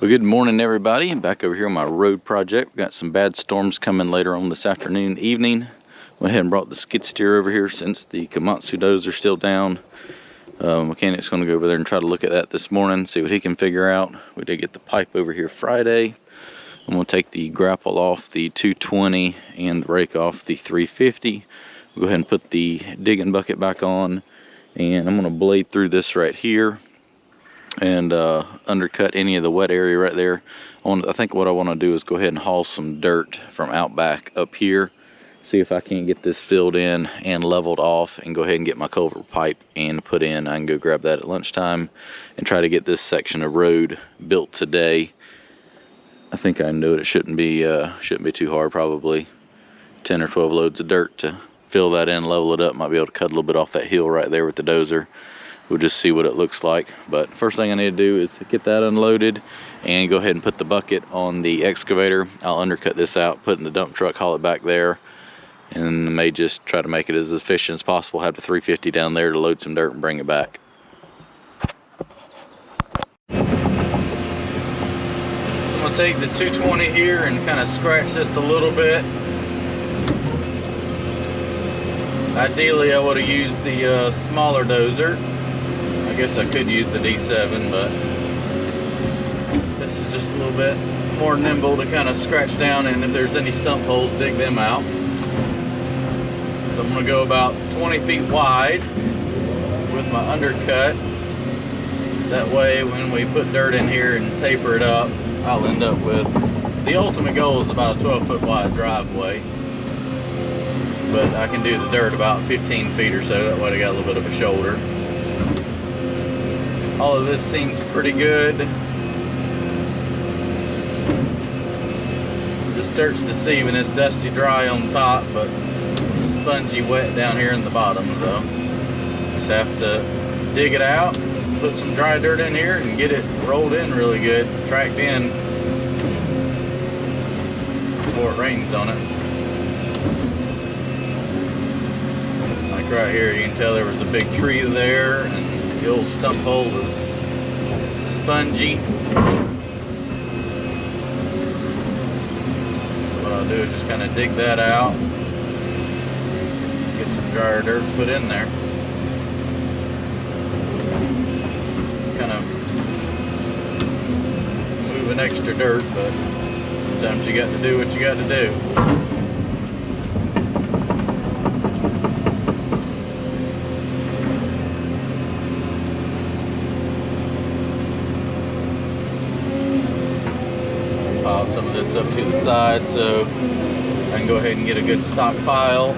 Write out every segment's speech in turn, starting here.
Well, good morning, everybody. I'm back over here on my road project. We've got some bad storms coming later on this afternoon, evening. Went ahead and brought the skid steer over here since the Komatsu dozer are still down. Mechanic's going to go over there and try to look at that this morning, see what he can figure out. We did get the pipe over here Friday. I'm going to take the grapple off the 220 and rake off the 350. We'll go ahead and put the digging bucket back on, and I'm going to blade through this right here and undercut any of the wet area right there. I think what I want to do is go ahead and haul some dirt from out back up here, see if I can't get this filled in and leveled off, and go ahead and get my culvert pipe and put in. I can go grab that at lunchtime and try to get this section of road built today. I think I know it shouldn't be too hard. Probably 10 or 12 loads of dirt to fill that in, level it up. Might be able to cut a little bit off that hill right there with the dozer. We'll just see what it looks like. But first thing I need to do is get that unloaded and go ahead and put the bucket on the excavator. I'll undercut this out, put it in the dump truck, haul it back there, and may just try to make it as efficient as possible. Have the 350 down there to load some dirt and bring it back. So I'm gonna take the 220 here and kind of scratch this a little bit. Ideally, I would have used the smaller dozer. I guess I could use the D7, but this is just a little bit more nimble to kind of scratch down, and if there's any stump holes, dig them out. So I'm going to go about 20 feet wide with my undercut. That way, when we put dirt in here and taper it up, I'll end up with, the ultimate goal is about a 12-foot wide driveway. But I can do the dirt about 15 feet or so, that way I got a little bit of a shoulder. All of this seems pretty good. This dirt's deceiving. It's dusty dry on top, but spongy wet down here in the bottom, so just have to dig it out, put some dry dirt in here, and get it rolled in really good, tracked in before it rains on it. Like right here, you can tell there was a big tree there, and the old stump hole is spongy. So what I'll do is just kind of dig that out, get some drier dirt put in there. Kind of moving extra dirt, but sometimes you got to do what you got to do. Pile some of this up to the side so I can go ahead and get a good stockpile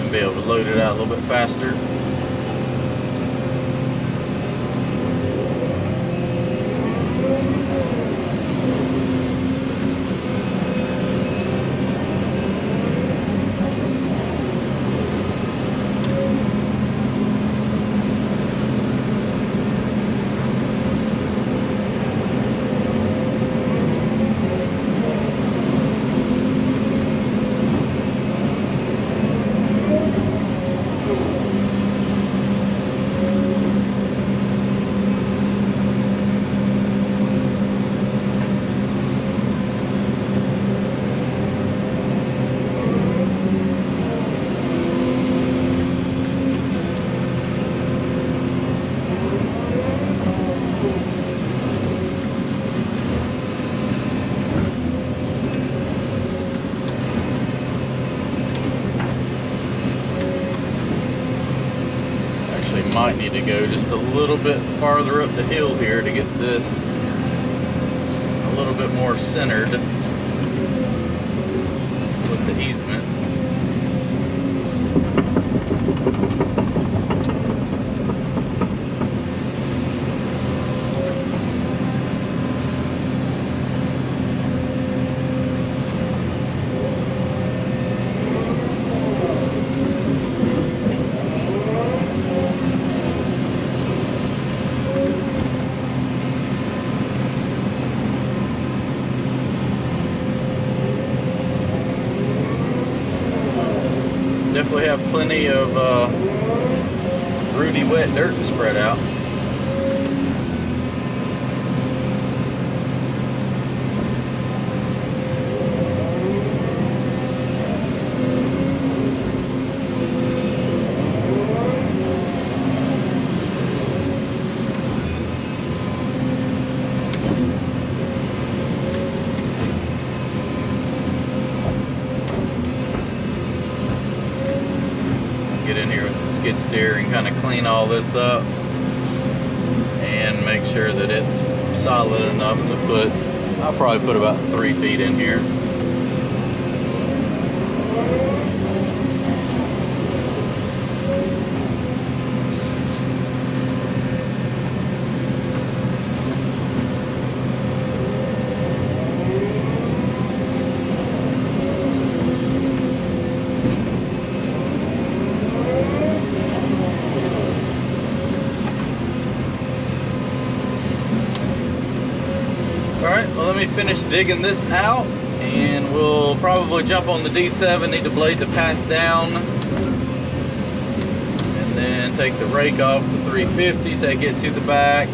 and be able to load it out a little bit faster. Might need to go just a little bit farther up the hill here to get this a little bit more centered with the easement. Definitely have plenty of rooty wet dirt to spread out. clean all this up and make sure that it's solid enough to put, I'll probably put about 3 feet in here. Alright, well, let me finish digging this out and we'll probably jump on the D7, need the blade to pat down, and then take the rake off the 350, take it to the back,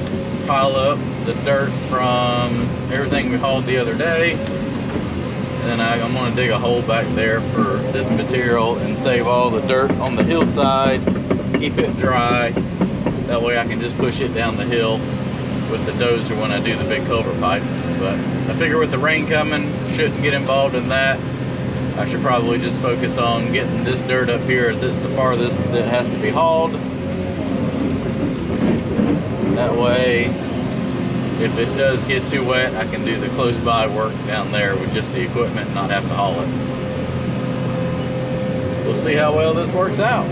pile up the dirt from everything we hauled the other day, and then I'm going to dig a hole back there for this material and save all the dirt on the hillside, keep it dry, that way I can just push it down the hill with the dozer when I do the big culvert pipe. But I figure with the rain coming, shouldn't get involved in that. I should probably just focus on getting this dirt up here, as it's the farthest that has to be hauled. That way, if it does get too wet, I can do the close by work down there with just the equipment and not have to haul it. We'll see how well this works out.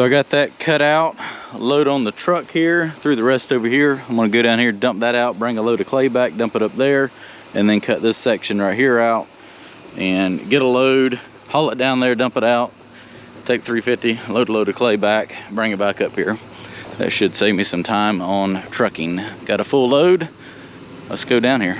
So I got that cut out, load on the truck here, threw the rest over here. I'm gonna go down here, dump that out, bring a load of clay back, dump it up there, and then cut this section right here out and get a load, haul it down there, dump it out, take 350, load a load of clay back, bring it back up here. That should save me some time on trucking. Got a full load, let's go down here.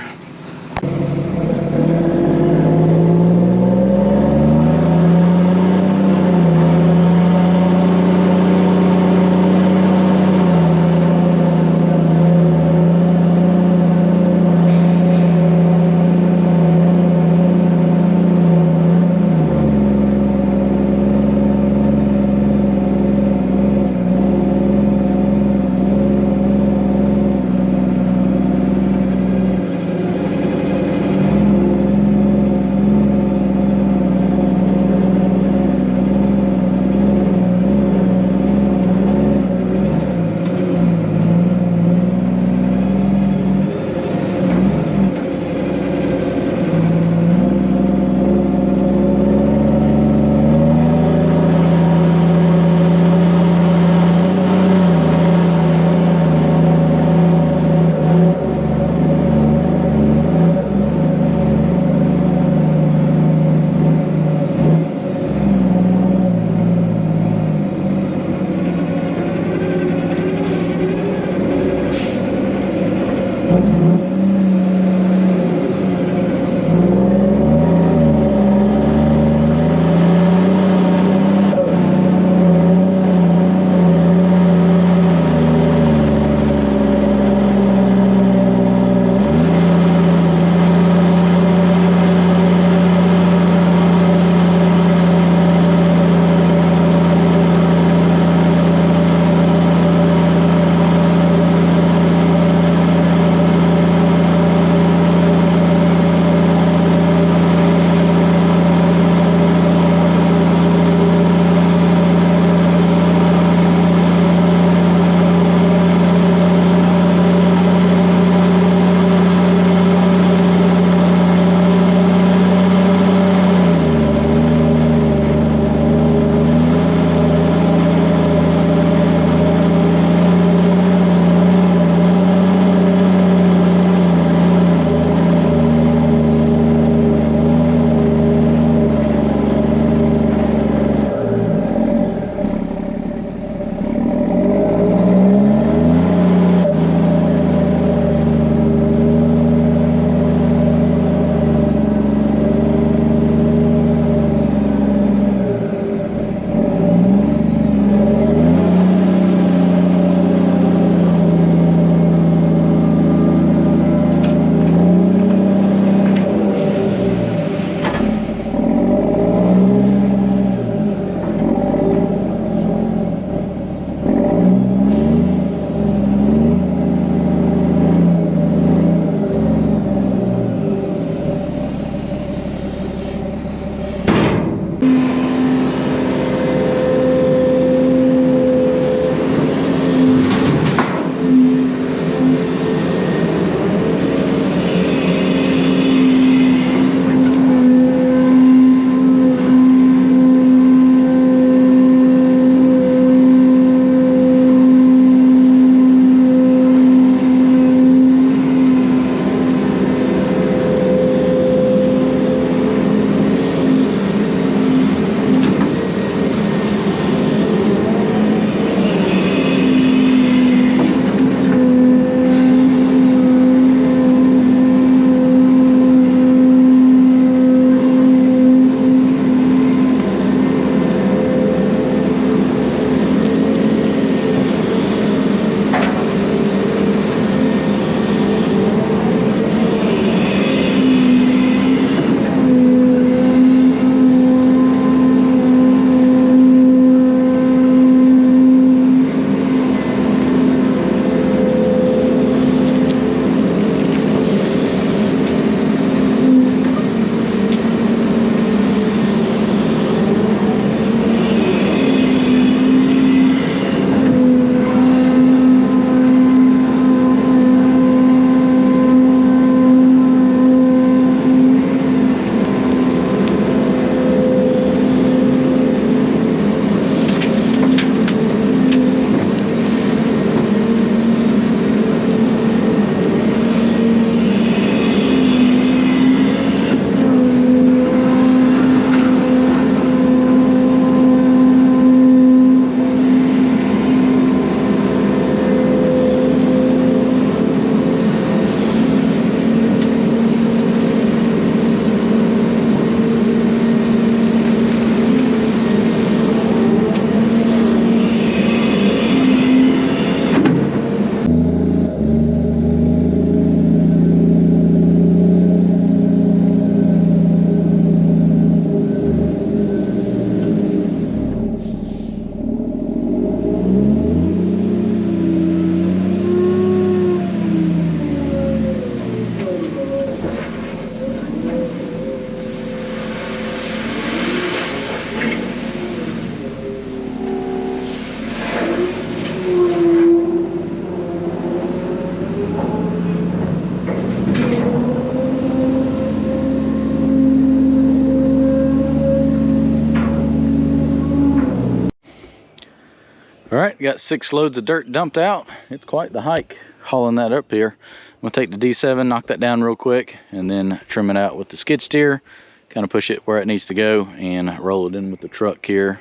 right, got 6 loads of dirt dumped out. It's quite the hike hauling that up here. I'm gonna take the D7, knock that down real quick, and then trim it out with the skid steer, kind of push it where it needs to go, and roll it in with the truck here.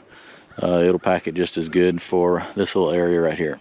It'll pack it just as good for this little area right here.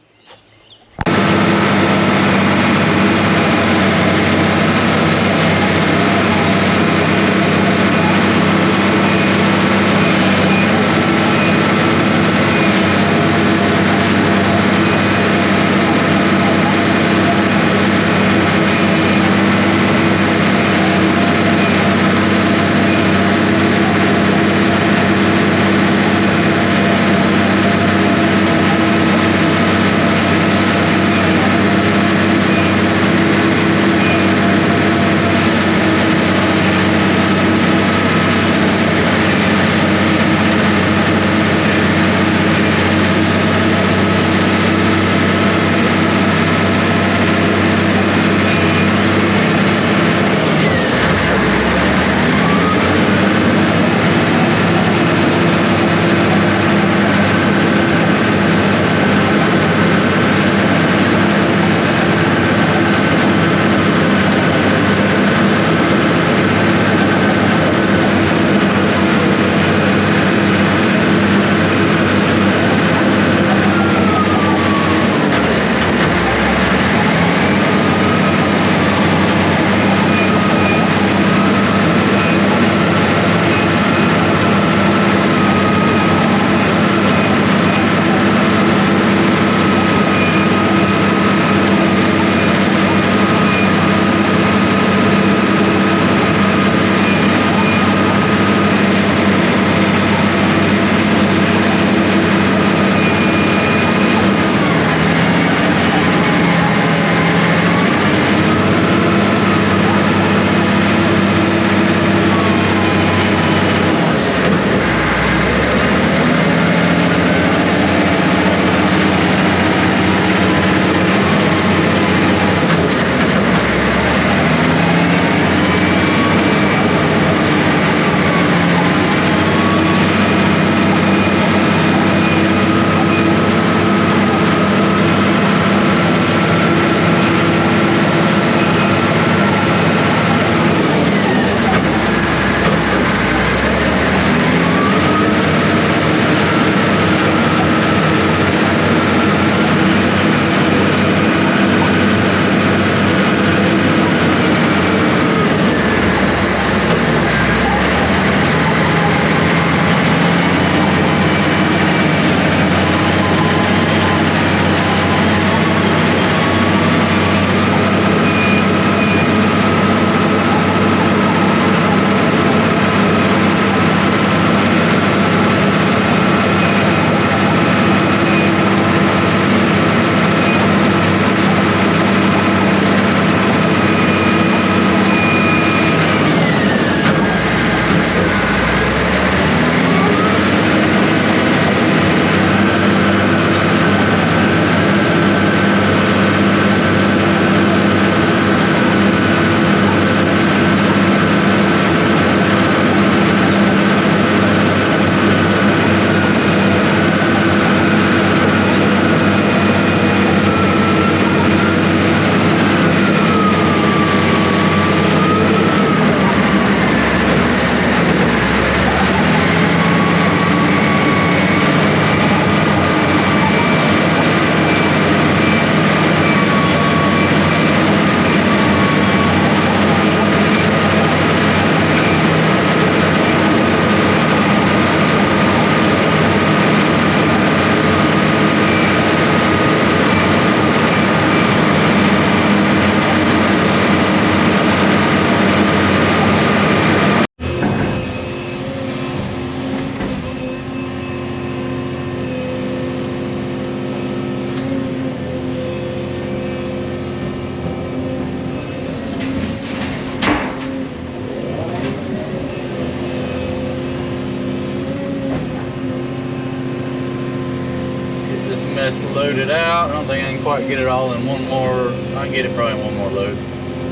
mess loaded out. I don't think I can quite get it all in one more. I can get it probably in one more load.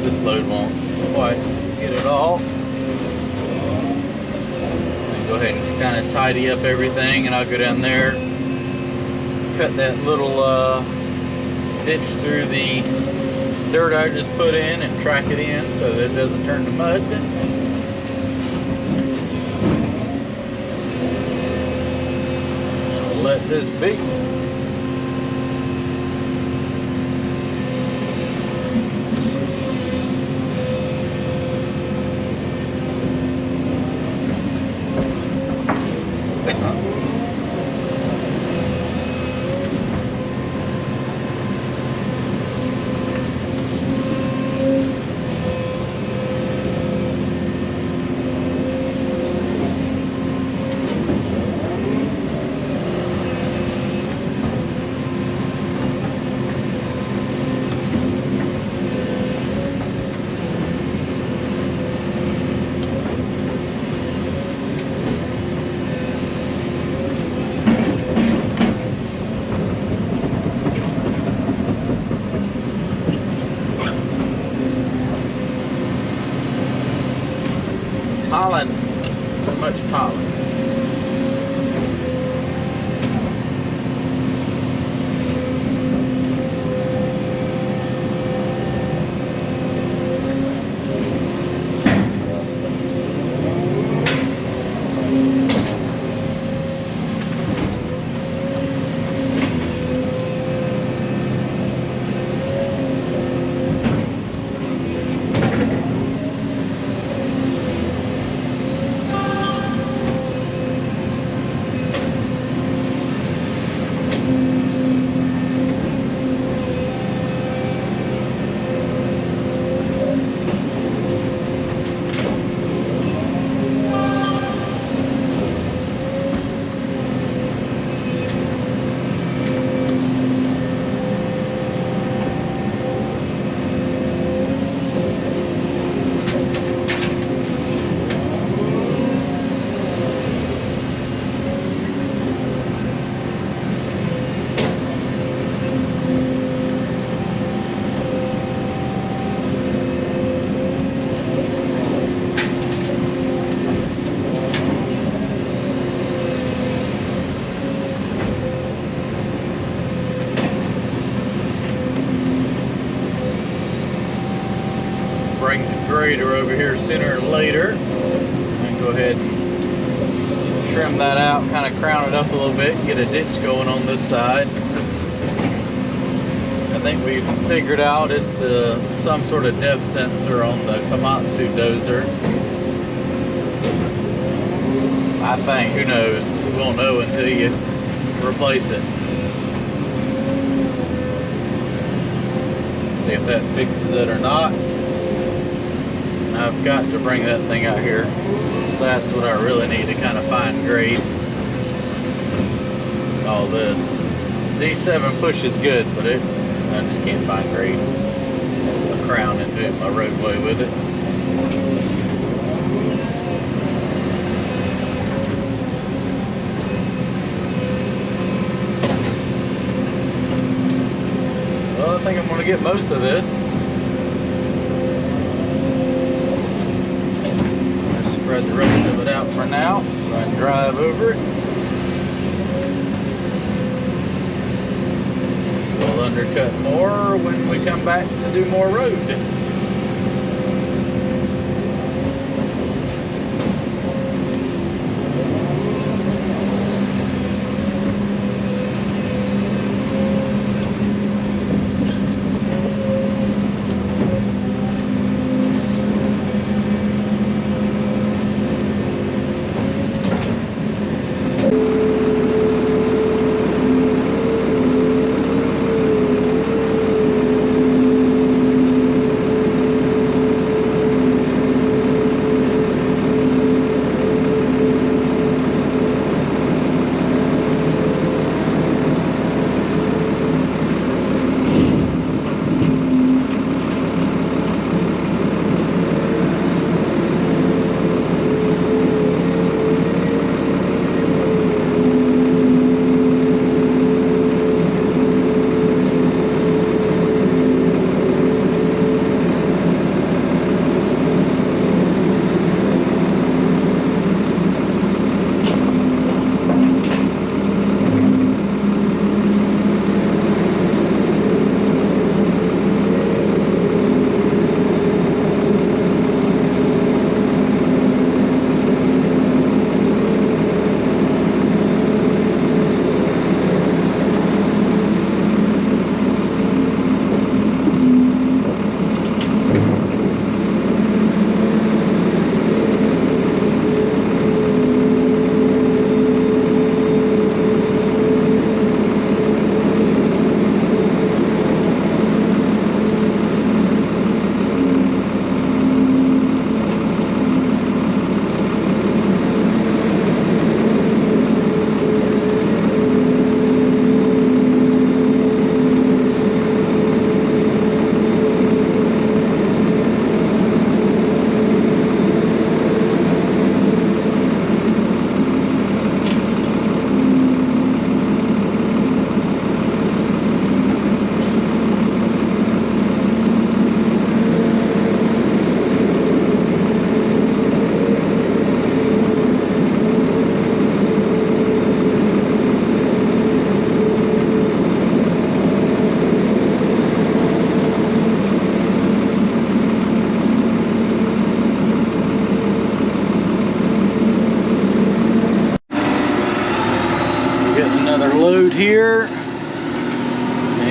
This load won't quite get it all. And go ahead and kind of tidy up everything, and I'll go down there, cut that little ditch through the dirt I just put in and track it in so that it doesn't turn to mud. I'll let this be. Pollen, so much pollen. Bring the grader over here sooner or later and go ahead and trim that out, kind of crown it up a little bit, get a ditch going on this side. I think we've figured out it's some sort of depth sensor on the Komatsu dozer. I think, who knows, we won't know until you replace it. See if that fixes it or not. I've got to bring that thing out here. That's what I really need to kind of fine grade all this. D7 push is good, but I just can't fine grade a crown into my roadway with it. Well, I think I'm going to get most of this. Spread the rest of it out for now and drive over it. We'll undercut more when we come back to do more road.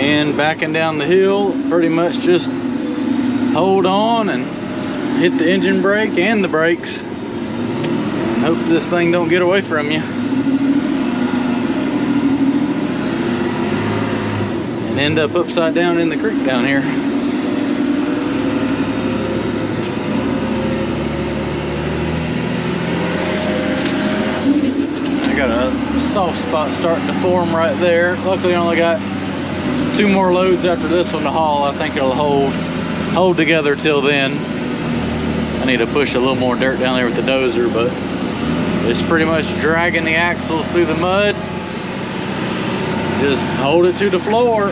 and backing down the hill, pretty much just hold on and hit the engine brake and the brakes. Hope this thing don't get away from you. And end up upside down in the creek down here. I got a soft spot starting to form right there. Luckily I only got 2 more loads after this one to haul. I think it'll hold together till then. I need to push a little more dirt down there with the dozer, but it's pretty much dragging the axles through the mud. Just hold it to the floor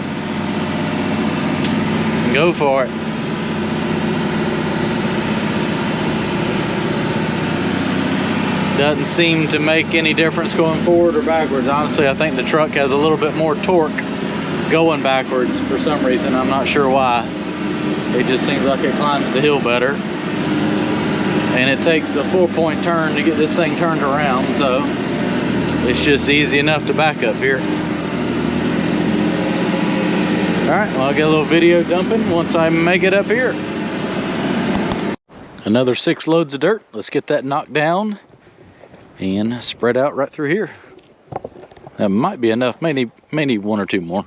and go for it. Doesn't seem to make any difference going forward or backwards. Honestly, I think the truck has a little bit more torque going backwards for some reason. I'm not sure why. It just seems like it climbs the hill better. And it takes a 4-point turn to get this thing turned around, so it's just easy enough to back up here. Alright, well, I'll get a little video dumping once I make it up here. Another 6 loads of dirt. Let's get that knocked down and spread out right through here. That might be enough, maybe 1 or 2 more.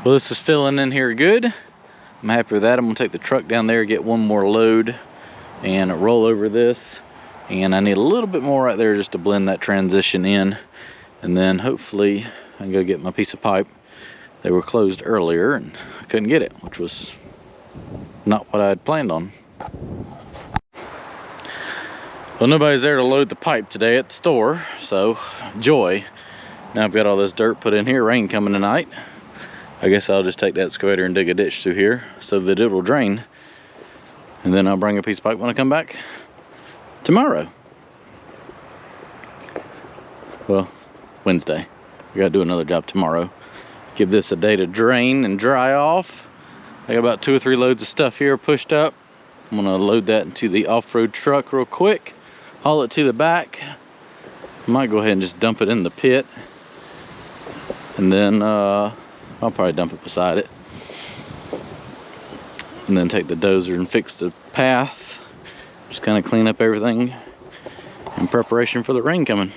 Well, this is filling in here good. I'm happy with that. I'm gonna take the truck down there, get one more load, and roll over this. And I need a little bit more right there just to blend that transition in. And then hopefully I can go get my piece of pipe. They were closed earlier and I couldn't get it, which was not what I had planned on. Well, nobody's there to load the pipe today at the store, so joy. Now I've got all this dirt put in here, rain coming tonight. I guess I'll just take the excavator and dig a ditch through here so that it will drain. And then I'll bring a piece of pipe when I come back tomorrow. Well, Wednesday. We gotta do another job tomorrow. Give this a day to drain and dry off. I got about 2 or 3 loads of stuff here pushed up. I'm gonna load that into the off-road truck real quick, haul it to the back. I might go ahead and just dump it in the pit. And then I'll probably dump it beside it. And then take the dozer and fix the path. Just kind of clean up everything in preparation for the rain coming.